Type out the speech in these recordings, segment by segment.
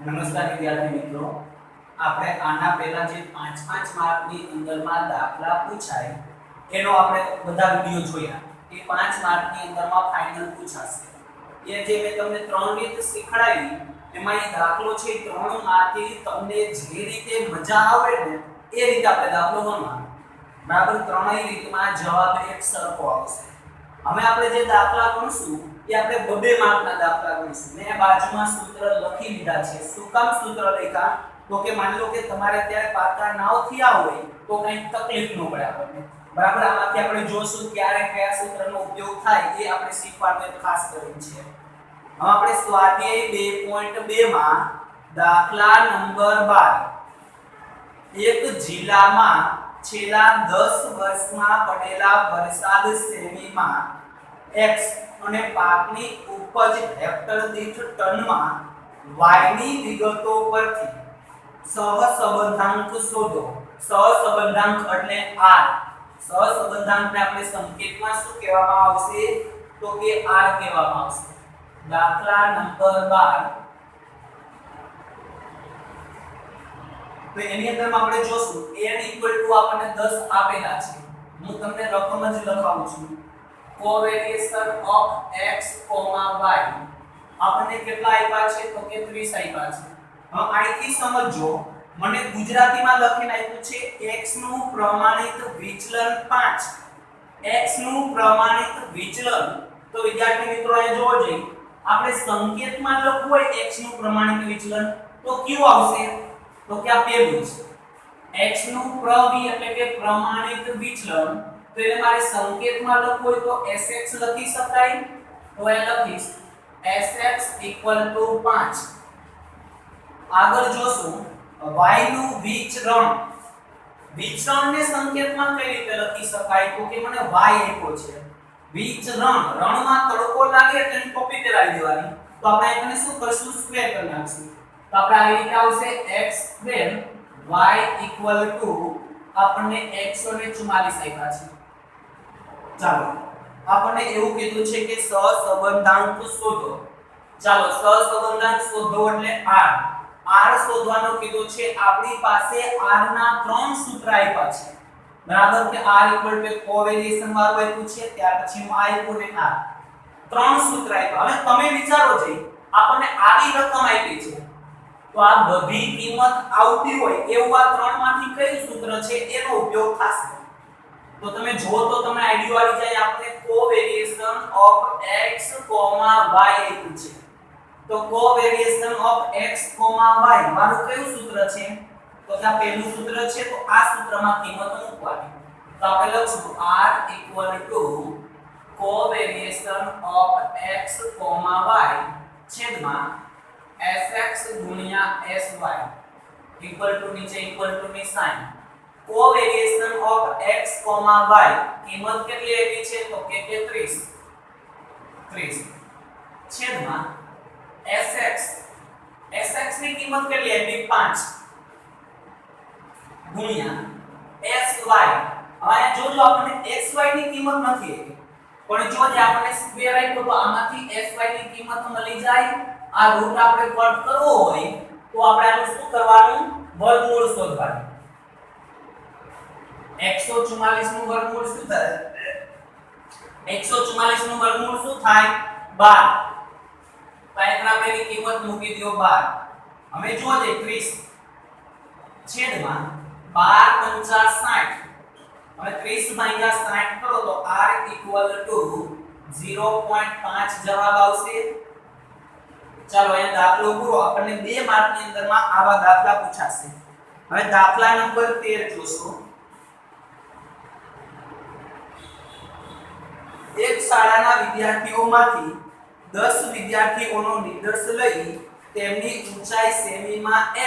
નમસ્કાર વિદ્યાર્થી મિત્રો, આપણે આના પહેલા જે 5-5 માર્કની અંદરમાં દાખલા પૂછાય એનો આપણે બધા વિડિયો જોયા. એ 5 માર્કની અંદરમાં ફાઇનલ પૂછાશે. એ જે મેં તમને ત્રણ રીત શીખડાવી એમાં એ દાખલો છે ત્રણ માંથી તમને જે રીતે મજા આવે ને એ રીતે આપણે દાખલો ગણવાનો. બરાબર, ત્રણેય રીતમાં જવાબ એક સરખો આવશે. હવે આપણે જે દાખલા ગણશું એ આપણે બબે માર્કના દાખલા ગણીશું. મેં બાજુમાં સૂત્ર લખી લીધા છે. શું કામ સૂત્ર લખ્યા? તો કે માની લો કે તમારે ત્યારે પાકા નાવ થયા હોય તો કંઈ તકલીફ ન પડે આપણને. બરાબર, આમાંથી આપણે જોશું ક્યારે કયા સૂત્રનો ઉપયોગ થાય એ આપણે શીખવાનું ખાસ કરીને છે. હવે આપણે સ્વાધ્યાય 2.2 માં દાખલા નંબર 12 એક જિલ્લામાં છેલ્લા 10 વર્ષમાં પડેલા વરસાદ શ્રેણીમાં x અને પાકની ઉપજ હેક્ટર દીઠ ટનમાં y ની વિગતો પરથી સહસંબંધાંક શોધો. સહસંબંધાંક એટલે r. સહસંબંધાંકને આપણે સંકેતમાં શું કહેવામાં આવશે? તો કે r કહેવામાં આવશે. દાખલા નંબર 12 તો એની અંદર આપણે જોશું n આપણને 10 આપેલા છે. હું તમને રકમ જ લખાવું છું. કોવેરિએશન ઓફ x, y આપણને કેટલા આપ્યા છે? તો કે 30 આપ્યા છે. હવે અહીંથી સમજો, મને ગુજરાતીમાં લખીને આપ્યું છે x નું પ્રમાણિત વિચલન 5. x નું પ્રમાણિત વિચલન. તો વિદ્યાર્થી મિત્રો અહીં જોવો જોઈએ, આપણે સંકેતમાં લખવું હોય x નું પ્રમાણિત વિચલન તો કયું આવશે? તો કે આ પેલું છે. x નું પ્રવિ એટલે કે પ્રમાણિત વિચલન. તો એને મારે સંકેતમાં લખવું હોય તો sx લખી શકાય. તો એ લખીશ sx 5. આગળ જોશું y નું વિચરણ. વિચરણને સંકેતમાં કઈ રીતે લખી શકાય? તો કે મને y આપ્યો છે. વિચરણ, રણમાં તડકો લાગે એટલે એની કોપી કરાવી દેવાની. તો આપણે એને શું કરશું? સ્ક્વેર કરી નાખશું. તો આપણે આ રીતે આવશે x2 y આપણને 144 આપ્યા છે. ચાલો, આપણને એવું કીધું છે કે સહસંબંધાંક શોધો. ચાલો, સહસંબંધાંક શોધો એટલે r. r શોધવાનું કીધું છે. આપણી પાસે r ના ત્રણ સૂત્ર આપ્યા છે. બરાબર, કે r કોવેરિએશન વાળું આપ્યું છે, ત્યાર પછી y અને r. ત્રણ સૂત્ર આપ્યા. હવે તમે વિચારો છે, આપણને આવી રકમ આપી છે તો આ બધી કિંમત આવતી હોય એવું આ ત્રણમાંથી કયું સૂત્ર છે એનો ઉપયોગ થશે. તો તમે જો તો તમને આઈડિયા આવી જાય. આપણે કોવેરિએશન ઓફ x, y આપ્યું છે. તો કોવેરિએશન ઓફ x, y મારું કયું સૂત્ર છે? તો આ પહેલું સૂત્ર છે. તો આ સૂત્રમાં કિંમત મૂકવાની. તો આપણે લખશું r કોવેરિએશન ઓફ x, y છેદમાં sx ગુણ્યા sy ઇક્વલ ટુ નીચે ઇક્વલ ટુ ની સાઈન. કોવેરિએશન ઓફ x, y કિંમત કેટલી આપી છે? તો કે 30 છેદમાં sx ની કિંમત કેટલી આપી? 5 ગુણ્યા sy. હવે જોજો, આપણને xy ની કિંમત નથી આપી, પણ જો જે આપણને સ્ક્વેર આપ્યો તો આમાંથી sy ની કિંમત મળી જાય. આ રૂટ આપણે કટ કરવો હોય તો આપણે આનું શું કરવાનું? વર્ગમૂળ શોધવાનું. 144 નું વર્ગમૂળ શું થાય? 144 નું વર્ગમૂળ શું થાય? 12. તો અહીંયા આપણે કિંમત મૂકી દો 12. હવે જોજે 30 છેદમાં 12 × 60. હવે 30 × 60 કરો તો r 0.5 જવાબ આવશે. ચાલો, અહીંયા દાખલો પૂરો. આપણને 2 માર્કની અંદરમાં આવા દાખલા પૂછાશે. હવે દાખલા નંબર 13 જોશો. એક શાળાના વિદ્યાર્થીઓમાંથી 10 વિદ્યાર્થીઓનો નિર્દેશ લઈ તેમની ઊંચાઈ સેમીમાં x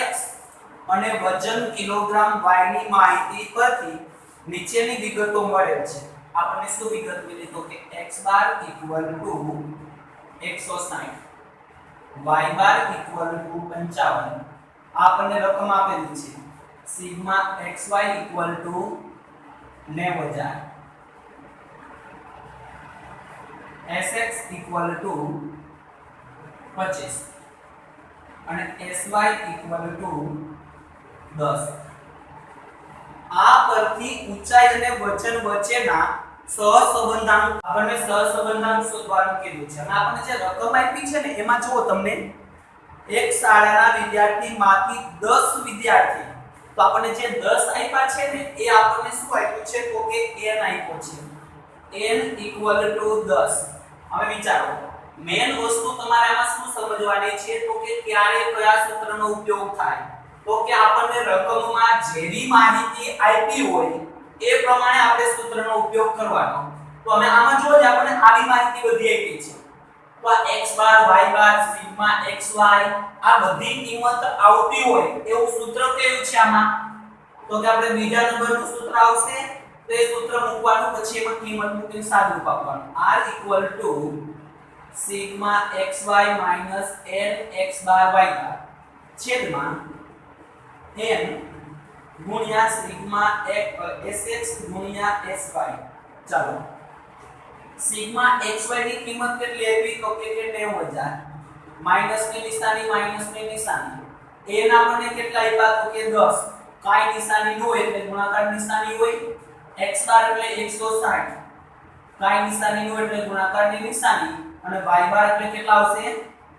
અને વજન કિલોગ્રામ y ની માહિતી પરથી નીચેની વિગતો મળે છે. આપણને શું વિગત મળી? તો કે x બાર 160, y બાર 55. આપણને રકમ આપેલી છે. Sigma xy 90000, sx 25. અને sy ઇક્વલ ટુ 10. આ પરથી ઊંચાઈ અને વજન વચ્ચેના સહસંબંધાંક આપણને સહસંબંધાંક શોધવાનું કીધું છે અને આપણને જે રકમ આપી છે ને એમાં જુઓ તમને એક શાળાના વિદ્યાર્થીમાંથી 10 વિદ્યાર્થી તો આપણને જે 10 આપ્યા છે ને એ આપણને શું આપ્યું છે તો કે n આપ્યો છે n ઇક્વલ ટુ 10. હવે વિચારો મેન વસ્તુ તમારે આમાં શું સમજવાની છે તો કે ક્યારે કયા સૂત્રનો ઉપયોગ થાય તો કે આપણને રકમમાં જેવી માહિતી આપી હોય એ પ્રમાણે આપણે સૂત્રનો ઉપયોગ કરવાનો. તો અમે આમાં જો જ આપણને આવી માહિતી બધી આપી છે તો આ x બાર y બાર સિગ્મા xy આ બધી કિંમત આવતી હોય એવું સૂત્ર કયું છે આમાં તો કે આપણે બીજા નંબરનું સૂત્ર આવશે તો એ સૂત્ર મૂકવાનું પછી એમાં કિંમત મૂકીને સાદું આપવાનું r equal to sigma xy minus n x bar y બાર છેદમાં n ગુણ્યા સિગ્મા sx ગુણ્યા sy. ચાલો સિગ્મા xy ની કિંમત કેટલી આપી તો કે 90000 માઈનસ ની નિશાની n આપણને કેટલા આપ્યા તો કે 10 કાઈ નિશાની ન હોય એટલે ગુણાકાર નિશાની હોય x બાર એટલે 160 કાઈ નિશાની ન હોય એટલે ગુણાકારની નિશાની અને y બાર એટલે કેટલા આવશે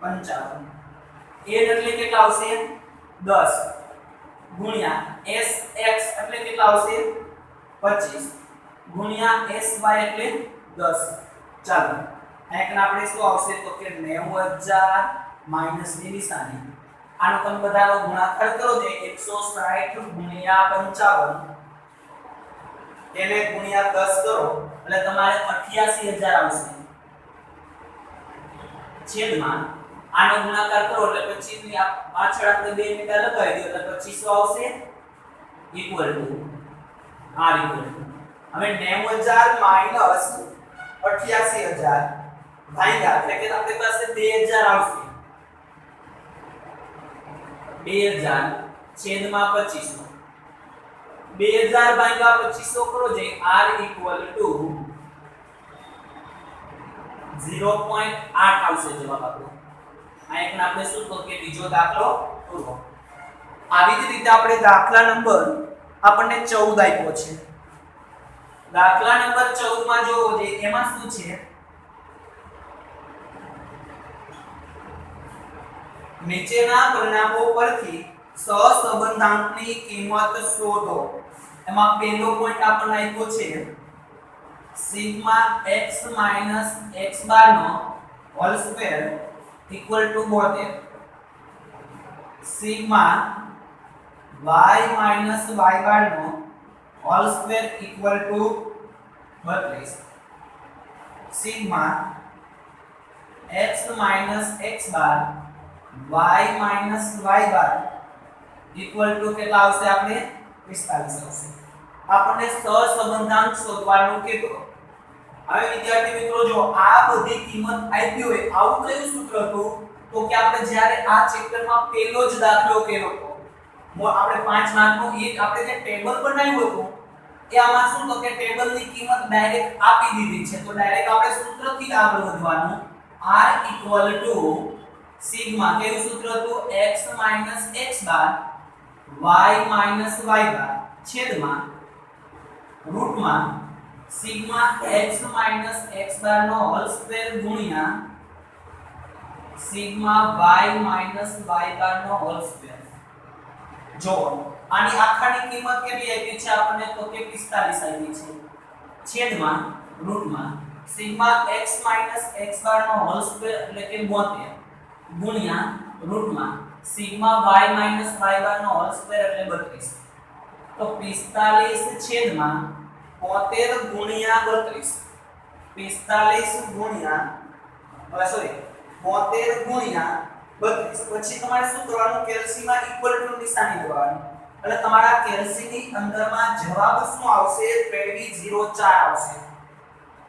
55 n એટલે કેટલા આવશે 10 ગુણ્યા sx એટલે કેટલા આવશે 25 ગુણ્યા sy એટલે 10. ચાલો અહીંયા આપણે શું આવશે તો કે 90000 માઈનસ ની નિશાની આનો તમે બધાનો ગુણાકાર કરો તો 160 ગુણ્યા 55 તેને ગુણ્યા 10 કરો એટલે તમારે 88000 આવશે છેદમાં આનો ગુણાકાર કરો એટલે 25 ની પાછળ આપણે 2 મીટર લગાવી દો એટલે 2500 આવશે equal to r equal to હવે 90000 માઈનસ 88000 ભાગ્યા એટલે કે આપણી પાસે 2000 આવશે 2000 છેદમાં 2500 2000 ભાગ્યા 2500 કરો જે r ઇક્વલ ટુ 0.8 આવશે જવાબ આપણો. આ એક આપણે શું તો કે બીજો દાખલો પૂરો. આવી જ રીતે આપણે દાખલા નંબર આપણને 14 આપ્યો છે. દાખલા નંબર 14 માં જોવો છે એમાં શું છે નીચેના પરિણામો પરથી સહસંબંધાંકની કિંમત શોધો. એમાં પહેલો પોઈન્ટ આપણને આપ્યો છે સિગ્મા x x બાર નો whole square equal to 72 sigma y bar નો whole square equal to 32 sigma x x bar y bar equal to કેટલા આવશે આપણે 45 આવશે. આપણને સહસંબંધાંક શોધવાનું કીધું. હવે વિદ્યાર્થી મિત્રો જો આ બધી કિંમત આપી હોય આવું કયું સૂત્ર હતું તો કે આપણે જ્યારે આ ચેપ્ટરમાં પહેલો જ દાખલો કર્યો હતો આપણે 5 માર્કનું એક આપણે જે ટેબલ બનાવ્યું હતું એ આમાં શું તો કે ટેબલની કિંમત ડાયરેક્ટ આપી દીધી છે તો ડાયરેક્ટ આપણે સૂત્રથી આગળ વધવાનું r ઇક્વલ ટુ સિગ્મા કેવું સૂત્ર હતું x x બાર y બાર છેદમાં રૂટમાં સિગ્મા x x બાર નો હોલ સ્ક્વેર ગુણ્યા સિગ્મા y બાર નો હોલ સ્ક્વેર. જો આની આખાની કિંમત કેટલી આપી છે આપણને તો કે 45 આપી છે છેદમાં રૂટમાં સિગ્મા x x બાર નો હોલ સ્ક્વેર એટલે કે 72 ગુણ્યા રૂટમાં સિગ્મા y બાર નો હોલ સ્ક્વેર એટલે 32 તો 45 છેદમાં 72 ગુણ્યા 32 45 ગુણ્યા 72 ગુણ્યા 32 પછી તમારે શું કરવાનું કેલ્સીમાં ઇક્વલ ટુ નિશાની દબાવવાની એટલે તમારા કેલ્સીની અંદરમાં જવાબ શું આવશે 2304 આવશે.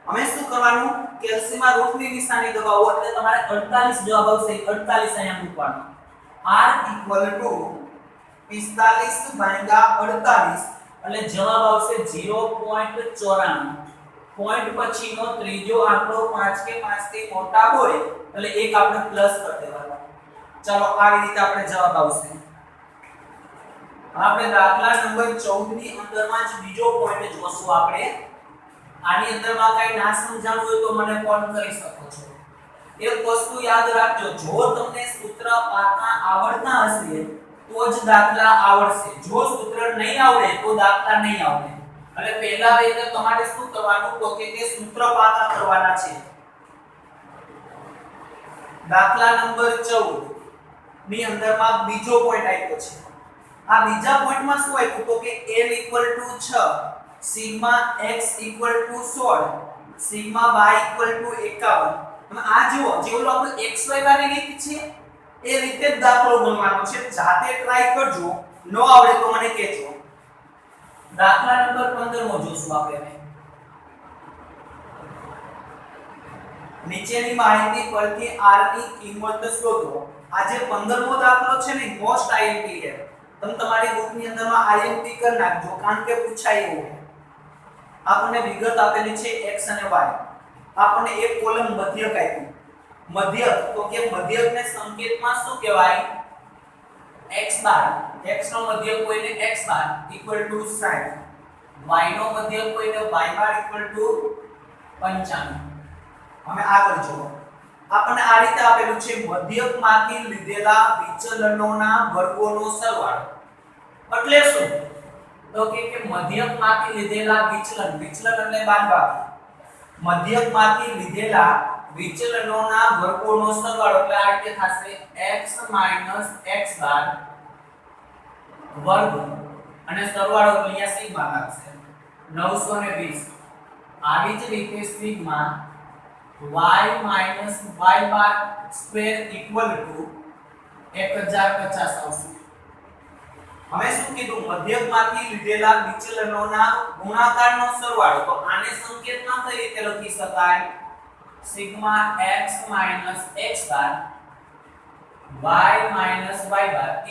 અમે શું કરવાનું કેલ્સીમાં રૂટની નિશાની દબાવો એટલે તમારે 48 જવાબ આવશે 48 અહીંયા મૂકવાનો r ઇક્વલ ટુ 45 ભાગ્યા 48 એટલે જવાબ આવશે 0.94. પોઈન્ટ પછીનો ત્રીજો આંકડો 5 કે 5 થી મોટા હોય એટલે એક આપણે પ્લસ કરી દેવાનો ચાલો આવી રીતે આપણે જવાબ આવશે. આપણે દાખલા નંબર 14 ની અંદરમાં જ બીજો પોઈન્ટ જોશું. આપણે આની અંદરમાં કઈ ના સમજાણું હોય તો મને ફોન કરી શકો છો. એક વસ્તુ યાદ રાખજો, જો તમને સૂત્ર પાકા આવડતા હશે તો જ દાખલા આવડશે. જો સૂત્ર નહીં આવડે તો દાખલા નહીં આવડે. એટલે પહેલા વેલે તમારે શું કરવાનું તો કે તે સૂત્ર પાકા કરવાના છે. દાખલા નંબર 14 ની અંદરમાં બીજો પોઈન્ટ આપ્યો છે. આ બીજા પોઈન્ટમાં શું આપ્યું તો કે l = 6, sigma x = 16, sigma y = 51. આ જુઓ, જેવું આપણું xy વાળી રીત છે એ રીતે જ દાખલો ગણવાનો છે. જાતે ટ્રાય કરજો, ન આવડે તો મને કહેજો. દાખલા નંબર 15 માં જોશું આપણે. નીચેની માહિતી પરથી r ની કિંમત શોધો. આ જે 15મો દાખલો છે ને મોસ્ટ આઈએમપી છે. તમે તમારી બુકની અંદરમાં આઈએમપી કરી નાખજો, કારણ કે પૂછાય એવું છે. આપણને વિગત આપેલી છે x અને y. આપણને એક કોલમ મધ્યક આપ્યું. મધ્યક તો કે મધ્યકને સંકેતમાં શું કહેવાય? x બાર. x નો મધ્યક કોઈને x બાર = 60, y નો મધ્યક કોઈને y બાર = 95. હવે આગળ જુઓ. આપણને આ રીતે આપેલું છે મધ્યકમાંથી લીધેલા વિચલનોના વર્ગોનો સરવાળો. એટલે શું? તો કે મધ્યકમાંથી લીધેલા વિચલન એટલે બાદબાકી. મધ્યકમાંથી લીધેલા વિચલનોના વર્ગોનો સરવાળો એટલે આ રીતે થશે x - x બાર વર્ગ અને સરવાળો અહીંયા સિગ્મા લાગશે 920. આવી જ રીતે સિગ્મા y - y બાર સ્ક્વેર = 1050 આવશે. હવે શું કીધું? મધ્યકમાંથી લીધેલા વિચલનોના ગુણાકારનો સરવાળો. તો આને સંકેતમાં કઈ રીતે લખી શકાય? Sigma x - x bar y - y બાર =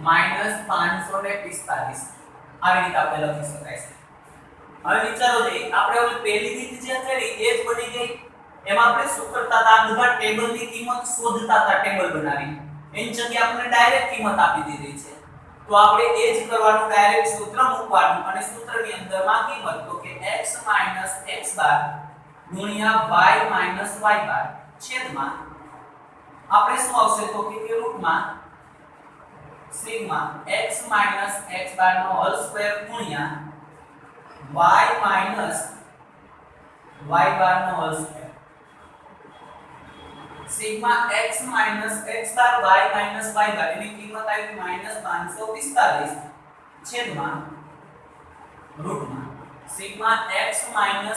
-545. આવી રીતે આપણે લખી શકાય છે. હવે વિચારો જે આપણે ઓલી પહેલી રીત જે કરી એ જ બની ગઈ. એમાં આપણે શું કરતા હતા? બધા ટેબલની કિંમત શોધતા હતા, ટેબલ બનાવી. એની જગ્યાએ આપણે ડાયરેક્ટ કિંમત આપી દીધી છે. તો આપણે એ જ કરવાનું, ડાયરેક્ટ સૂત્ર મૂકવાનું અને સૂત્રની અંદરમાં કિંમત તો કે x - x બાર ગુણ્યા y - y બાર છેદમાં આપણે શું આવશે તો કે રૂટમાં સિગ્મા x - x બાર નો હોલ સ્ક્વેર ગુણ્યા y - y બાર નો whole square. Sigma x - x bar y - y bar એની કિંમત આવી -545 છેદમાં રૂટમાં સિગ્મા x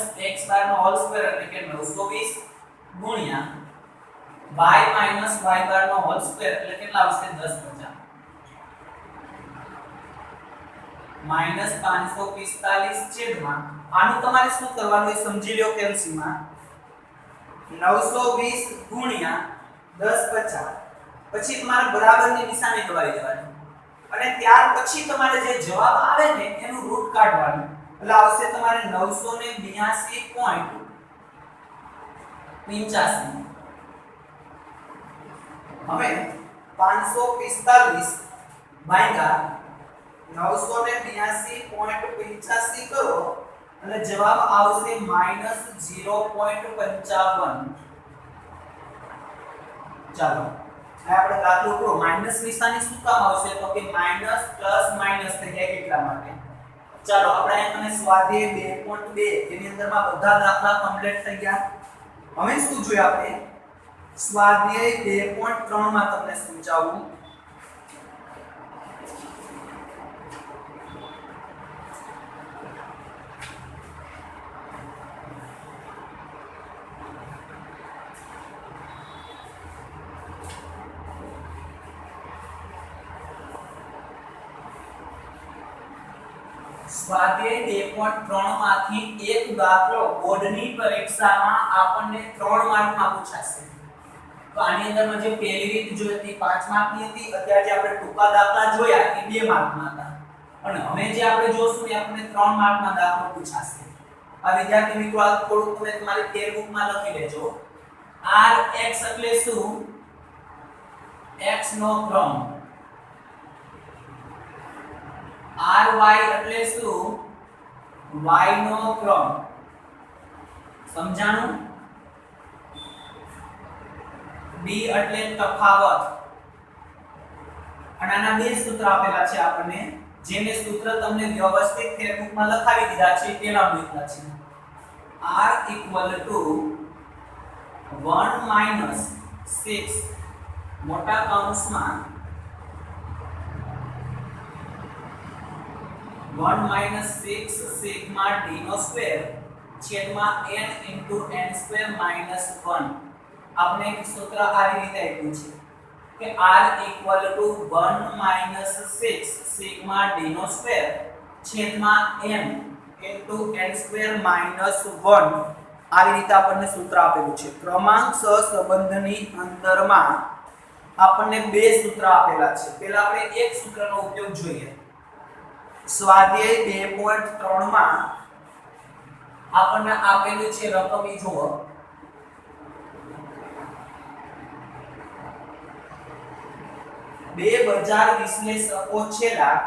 - x બાર નો હોલ સ્ક્વેર એટલે કે 920 ગુણ્યા y - y બાર નો હોલ સ્ક્વેર એટલે કેટલા આવશે? 1050 -545 છેદમાં આનું તમારે શું કરવાનું એ સમજી લો. કેલ્સીમાં 920 ગુણ્યા 1050 પછી તમારે બરાબરની નિશાની દબાવી દેવાની અને ત્યાર પછી તમારે જે જવાબ આવે ને એનું રૂટ કાઢવાનું. એટલે આવશે તમારે 982.85. હવે 545 ભાગ્યા 982.85 કરો અને જવાબ આવશે -0.55. ચાલો આ આપણે દાખલો કરો. માઈનસ નિશાની શું કામ આવશે તો કે માઈનસ પ્લસ માઈનસ થઈ જાય એટલા માટે. ચાલો આપણે અહીંયા સ્વાધ્યાય 2.2 એની અંદરમાં બધા દાખલા કમ્પ્લીટ થઈ ગયા. હવે શું જોઈએ આપણે? સ્વાધ્યાય 2.3 માં તમને સમજાવું. સ્વાધ્યાય 2.3 માંથી એક દાખલો બોર્ડની પરીક્ષામાં આપણને 3 માર્કમાં પૂછાશે. તો આની અંદરમાં જે પહેલી રીત જોઈ હતી 5 માર્કની હતી, અત્યારે જે આપણે ટૂંકા દાખલા જોયા એ 2 માર્કના હતા અને હવે જે આપણે જોશું એ આપણને 3 માર્કના દાખલો પૂછાશે. આ વિદ્યાર્થી મિત્રો આ થોડુંક તમે તમારી ટેક્સ્ટ બુકમાં લખી લેજો. rx એટલે શું? x નો ક્રમ. ry એટલે શું? y નો ક્રમ. સમજાણું? b એટલે તફાવત. અને આના બે સૂત્ર આપેલા છે આપણને, જેને સૂત્ર તમને વ્યવસ્થિત ફેરબુકમાં લખાવી દીધા છે. પેલા મૂકલા છે r = 1 - 6 મોટા કૌંસમાં 1 - 6 સિગ્મા d નો સ્ક્વેર છેદમાં n * n સ્ક્વેર - 1. આપણે એક સૂત્ર આવી રીતે આપ્યું છે કે r = 1 - 6 સિગ્મા d નો સ્ક્વેર છેદમાં n * n સ્ક્વેર - 1. આવી રીતે આપણને સૂત્ર આપેલું છે. ક્રમાંક સહસંબંધની અંદરમાં આપણને બે સૂત્ર આપેલા છે. પહેલા આપણે એક સૂત્રનો ઉપયોગ જોઈએ. સ્વાધ્યાય 2.3 માં આપણને આપેલું છે રકમ જુઓ. બે બજાર વિશ્લેષકો છેલ્લા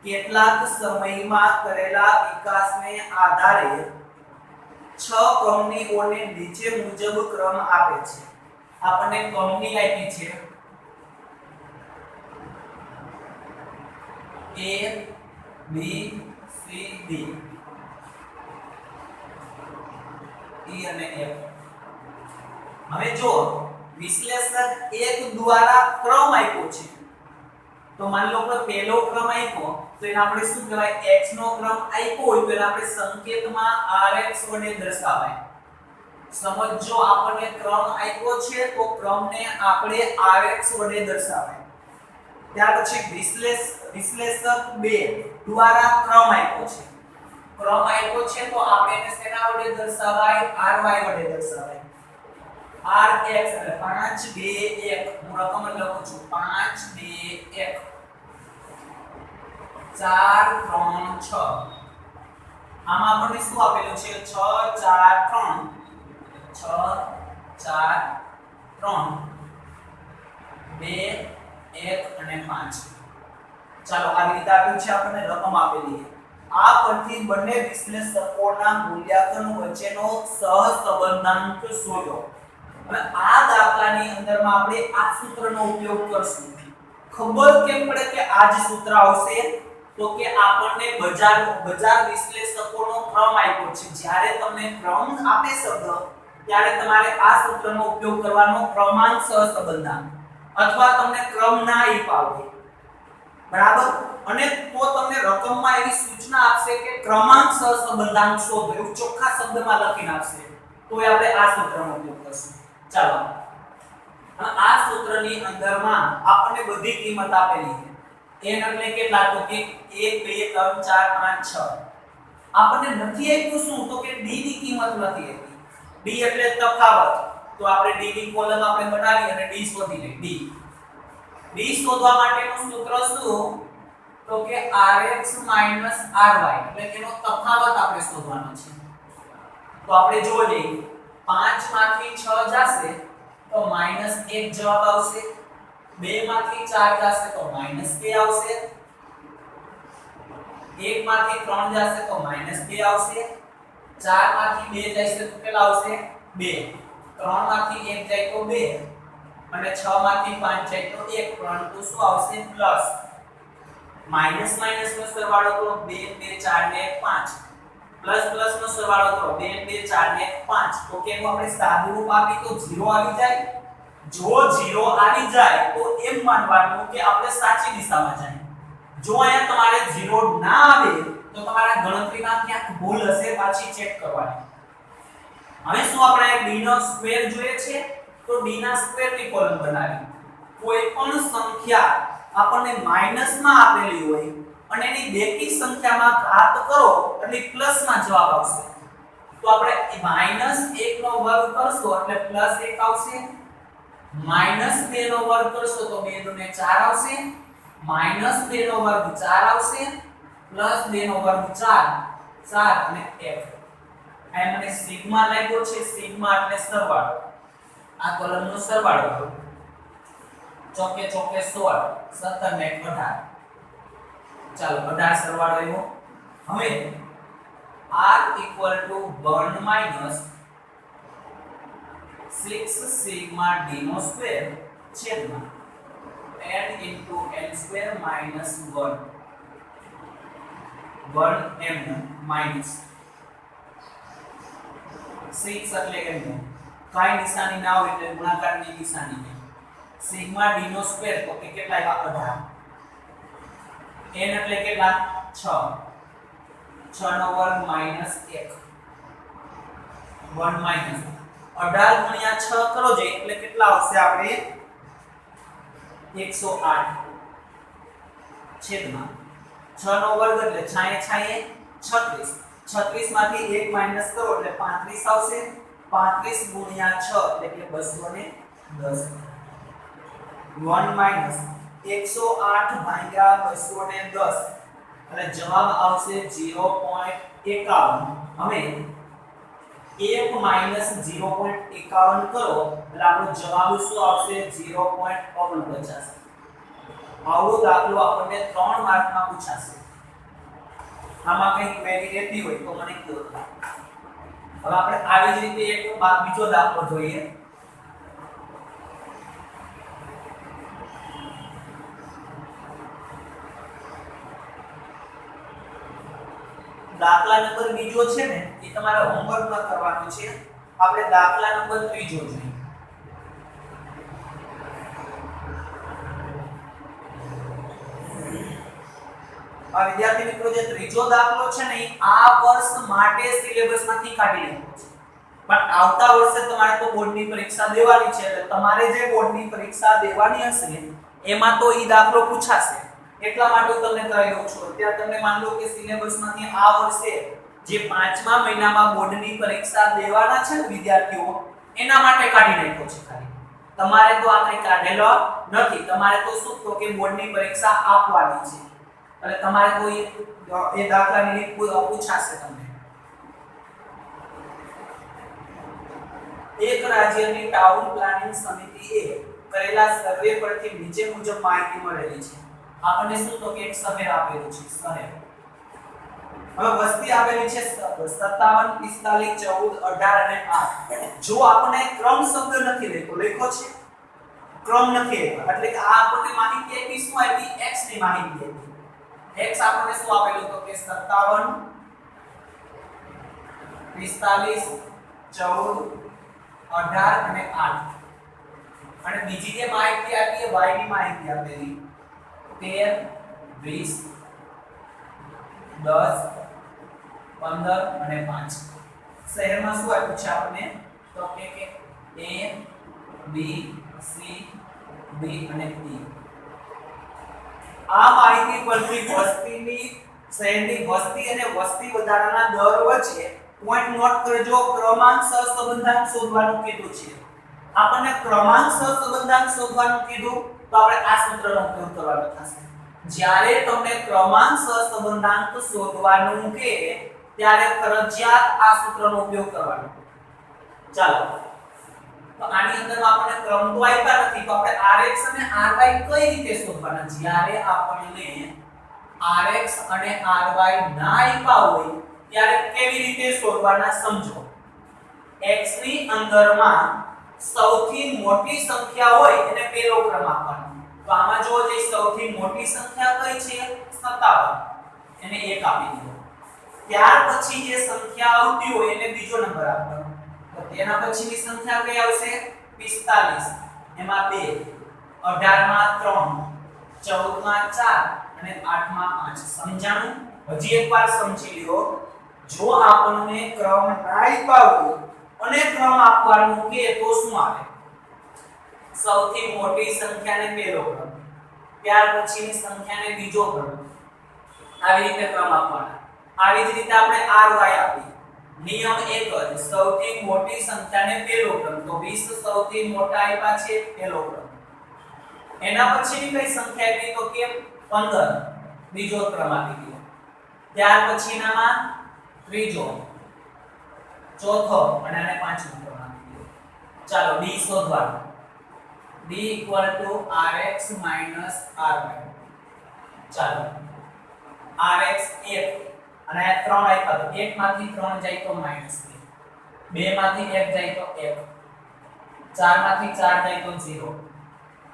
કેટલાક સમયમાં કરેલા વિકાસને આધારે 6 કંપનીઓને નીચે મુજબ ક્રમ આપે છે. આપણને કંપની આપી છે A B C D E અને F. હવે જો વિશ્લેષક 1 દ્વારા ક્રમ આપ્યો છે, તો માની લો કે પહેલો ક્રમ આપ્યો તો એને આપણે શું કહેવાય? x નો ક્રમ આપ્યો હોય તો એને આપણે સંકેતમાં rx વડે દર્શાવાય. સમજો આપણને ક્રમ આપ્યો છે તો ક્રમને આપણે rx વડે દર્શાવાય. ત્યાર પછી વિશ્લેષક 2 દ્વારા ક્રમ આપ્યો છે. ક્રમ આપ્યો છે તો આપણે એને શેના વડે દર્શાવાય? ry વડે દર્શાવાય. rx એટલે 5 2 1. હું રકમ લખું છું 5 2 1 4 3 6. આમાં આપણને શું આપેલું છે? 6 4 3 6 4 3 2 1 અને 5. ચાલો આવી રીતે આપ્યું છે આપણને રકમ આપેલી. આ પરથી બંને વિશ્લેષકોના મૂલ્યાંકન વચ્ચેનો સહસંબંધાંક શોધો. અને આ દાખલાની અંદરમાં આપણે આ સૂત્રનો ઉપયોગ કરશું. ખબર કેમ પડે કે આ જ સૂત્ર આવશે? તો કે આપણને બજાર વિશ્લેષકોનો ક્રમ આપ્યો છે. જ્યારે તમને ક્રમ આપે શબ્દ ત્યારે તમારે આ સૂત્રનો ઉપયોગ કરવાનો, ક્રમાંક સહસંબંધાંક. અથવા તમને ક્રમ ના આપ્યો બરાબર, અને તો તમને રકમમાં એવી સૂચના આપશે કે ક્રમાંક સહસંબંધાંક શોધો, એવું ચોખ્ખા શબ્દમાં લખીને આપશે, તો આપણે આ સૂત્રનો ઉપયોગ કરશું. ચાલો, આ સૂત્રની અંદરમાં આપણને બધી કિંમત આપેલી છે. n એટલે કેટલા? તો કે 1 2 3 4 5 6. આપણને નથી આપ્યું શું? તો કે d ની કિંમત નથી આપી. d એટલે તફાવત. તો આપણે d ની કોલમ આપણે બનાવી અને d શોધી લઈએ. d શોધવા માટેનું સૂત્ર શું? તો કે rx ry, એટલે એનો તફાવત આપણે શોધવાનો છે. તો આપણે જોઈએ 5 માંથી 6 જશે તો -1 જવાબ આવશે. 2 માંથી 4 જશે તો -2 આવશે. 1 માંથી 3 જશે તો -2 આવશે. 4 માંથી 2 જશે તો કેટલા આવશે? 2. 3 માંથી 1 જાય તો 2 અને 6 માંથી 5 જાય તો 1, પરંતુ શું આવશે? પ્લસ. માઈનસ માઈનસ નો સરવાળો કરો 2 2 4 ને 1 5. પ્લસ પ્લસ નો સરવાળો કરો 2 2 4 ને 1 5. તો કેમ આપણે સાદું રૂપ આપી તો 0 આવી જાય. જો 0 આવી જાય તો એમ માનવાનું કે આપણે સાચી દિશામાં જાય. જો અહીંયા તમારે 0 ના આવે તો તમારા ગણતરીમાં ક્યાંક ભૂલ હશે, પાછી ચેક કરવાની. હવે શું આપણે d નો સ્ક્વેર જોઈએ છે, તો d ના સ્ક્વેર ની કોલમ બનાવી. કોઈ પણ સંખ્યા આપણને માઈનસમાં આપેલી હોય અને એની બેકી સંખ્યામાં ઘાત કરો એટલે પ્લસમાં જવાબ આવશે. તો આપણે -1 નો વર્ગ કરશો એટલે +1 આવશે. -2 નો વર્ગ કરશો તો 2 દુ ને 4 આવશે. -2 નો વર્ગ 4 આવશે. +2 નો વર્ગ 4 અને 1. આ મને સિગ્મા લાગ્યો છે. સિગ્મા એટલે સરવાળો. આ કોલમનો સરવાળો કરો. ચોકે ચોકે 16, 17 ને 18. ચાલો 18 સરવાળો આવ્યો. હવે r equal to 1 minus 6 sigma d no square છેદમાં n into n square minus 1 m minus 6 એટલે m કાઈ નિશાની ના હોય એટલે ગુણાકારની નિશાની છે. સિગ્મા d નો સ્ક્વેર તો કે કેટલા આવ્યા 18. n એટલે કેટલા 6 નો વર્ગ minus 1 minus 18 ગુણ્યા 6 કરો જે એટલે કેટલા આવશે આપણે 108 છેદમાં 6 નો વર્ગ એટલે છાએ 36. 36 માંથી 1 માઈનસ કરો એટલે 35 આવશે. 35 ગુણ્યા 6 એટલે કે 210. 1 માઈનસ 108 ભાગ્યા 210 એટલે જવાબ આવશે 0.51. હવે 1 માઈનસ 0.51 કરો એટલે આપણો જવાબ શું આવશે 0.49. આવડો દાખલો આપણને 3 માર્કમાં પૂછાશે. આમાં કંઈક ક્વેરી રહેતી હોય તો મને કહો. હવે આપણે આવી જ રીતે એક બીજો દાખલો જોઈએ. દાખલા નંબર બીજો છે ને એ તમારે હોમવર્કમાં કરવાનો છે. આપણે દાખલા નંબર ત્રીજો જોઈએ. આ વિદ્યાર્થી મિત્રો જે ત્રીજો દાખલો છે ને આ વર્ષ માટે સિલેબસમાંથી કાઢી લેવાનો છે. પણ આવતા વર્ષે તમારે તો બોર્ડની પરીક્ષા દેવાની છે એટલે તમારે જે બોર્ડની પરીક્ષા દેવાની હશે એમાં તો ઈ દાખલો પૂછાશે. એટલા માટે હું તમને કહી દઉં છું. અત્યારે તમને માન લો કે સિલેબસમાંથી આ વર્ષે જે 5મા મહિનામાં બોર્ડની પરીક્ષા દેવાના છે ને વિદ્યાર્થીઓ એના માટે કાઢી નાખ્યો છે ખાલી. તમારે તો આ કંઈ કાઢેલો નથી. તમારે તો શું તો કે બોર્ડની પરીક્ષા આપવાની છે એટલે તમારે તો એ દાખલાની રીત પૂછાશે તમને. એક રાજ્યની ટાઉન પ્લાનિંગ સમિતિએ કરેલા સર્વે પરથી નીચે મુજબ માહિતી મળેલી છે. આપણને શું તો કે એક શહેર આપેલું છે શહેર. હવે વસ્તી આપેલી છે 57, 45, 14, 18 અને 8. જો આપણને ક્રમ શબ્દ નથી લખ્યો છે ક્રમ નથી આપ્યો એટલે કે આ આપણને માહિતી આપી શું આપી x ની માહિતી આપી. x આપણને શું આપેલું તો કે 57, 45, 14, 18 અને 8. અને બીજી જે માહિતી આપી એ y ની માહિતી આપેલી 13, 20, 10, 15 અને 5. શહેરમાં શું આપ્યું છે આપણને તો કે A, B, C, D અને E. આ માહિતી પરથી વસ્તીની શહેરની વસ્તી અને વસ્તી વધારાના દર વચ્ચે પોઈન્ટ નોટ કરજો. ક્રમાંક સહસંબંધાંક શોધવાનું કીધું છે. આપણને ક્રમાંક સહસંબંધાંક શોધવાનું કીધું તો આપણે આ સૂત્રનો ઉપયોગ કરવાનો થશે. જ્યારે તમને ક્રમાંક સહસંબંધાંક શોધવાનું કે ત્યારે ફરજિયાત આ સૂત્રનો ઉપયોગ કરવાનો. ચાલો તો આની અંદર આપણને ક્રમ તો આપ્યા નથી તો આપણે rx અને ry કઈ રીતે શોધવાના. જ્યારે આપણને rx અને ry ના આપ્યા હોય ત્યારે કેવી રીતે શોધવાના સમજો. x ની અંદરમાં સૌથી મોટી સંખ્યા હોય એને પહેલો ક્રમ આપવાનો. તો આમાં જો જે સૌથી મોટી સંખ્યા કઈ છે 57 એને 1 આપી દીધો. ત્યાર પછી જે સંખ્યા આવતી હોય એને બીજો નંબર આપવાનો. તો તેના પછીની સંખ્યા કઈ આવશે 45 એમાં 2, 18 માં 3, 14 માં 4 અને 8 માં 5. સમજાણું? હજી એકવાર સમજી લ્યો. જો આપણને ક્રમ ના આપ્યો અને ક્રમ આપવાનું કે તો શું આવે? સૌથી મોટી સંખ્યાને પહેલો ક્રમ, ત્યાર પછીની સંખ્યાને બીજો ક્રમ, આવી રીતે ક્રમ આપવાના. આવી જ રીતે આપણે ry આપી. નિયમ એક જ, સૌથી મોટી સંખ્યાને પહેલો ક્રમ. તો 20 સૌથી મોટા આપ્યા છે પહેલો ક્રમ. એના પછીની કઈ સંખ્યા આપી તો કે 15 બીજો ક્રમ આપી દીધો. ત્યાર પછીનામાં ત્રીજો, ચોથો અને આને પાંચમો ક્રમ આપી દીધો. ચાલો d શોધવાનું. d rx ry. ચાલો rx 1 અને 3 આપ્યા તો 1 માંથી 3 જાય તો -2, 2 માંથી 1 જાય તો 1, 4 માંથી 4 જાય તો 0,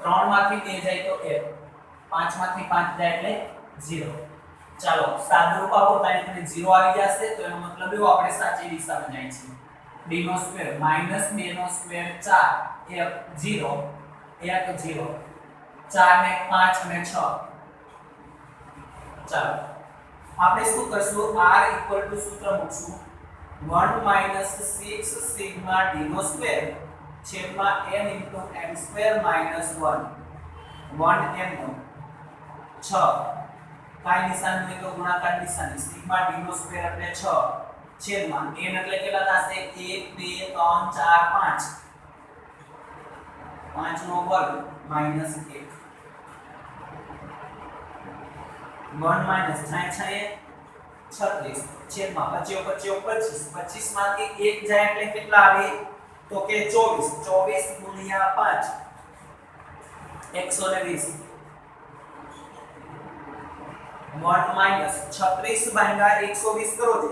3 માંથી 2 જાય તો 1, 5 માંથી 5 જાય એટલે 0. ચાલો સાદુરૂપ આપો તો અહીં 0 આવી જશે તો એનો મતલબ એવો આપણે સાચી દિશામાં જાય છે. d નો સ્ક્વેર -2 નો સ્ક્વેર 4 0 1 0, 4 ને 5 અને 6. ચાલો આપણે શું કરશું r સૂત્ર મૂકશું 1 - 6 સિગ્મા d નો સ્ક્વેર છેદમાં n * n સ્ક્વેર - 1 1 n નો 6 કાઈ નિશાની હોય તો ગુણાકાર નિશાની સિગ્મા d નો સ્ક્વેર એટલે 6 છેદમાં n એટલે કેટલા થશે 1 2 3 4 5 નો વર્ગ -1 1 - 6 36 છેદમાં 25 25 માંથી 1 જાય એટલે કેટલા આવે તો કે 24 ગુણ્યા 5 120 1 - 36 ભાગ્યા 120 કરો છો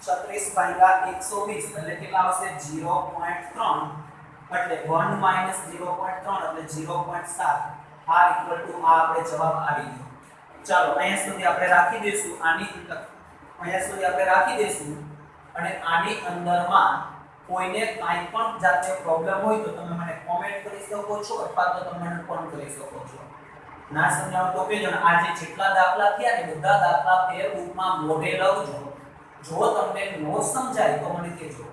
36 ભાગ્યા 120 એટલે કેટલા આવશે 0.3 એટલે 1 - 0.3 એટલે 0.7 r આ આપણે જવાબ આવી ગયો. ચાલો અહીંયા સુધી આપણે રાખી દઈશું અને આની અંદરમાં કોઈને કાઈ પણ જાતે પ્રોબ્લેમ હોય તો તમે મને કોમેન્ટ કરી શકો છો અથવા તો તમે મને ફોન કરી શકો છો. ના સમજાવ તો કહેજો. આ જેટલા દાખલા થયા ને બધા દાખલા ફેર બુકમાં મોઢે લખજો. જો તમને નો સમજાય તો મને કહેજો.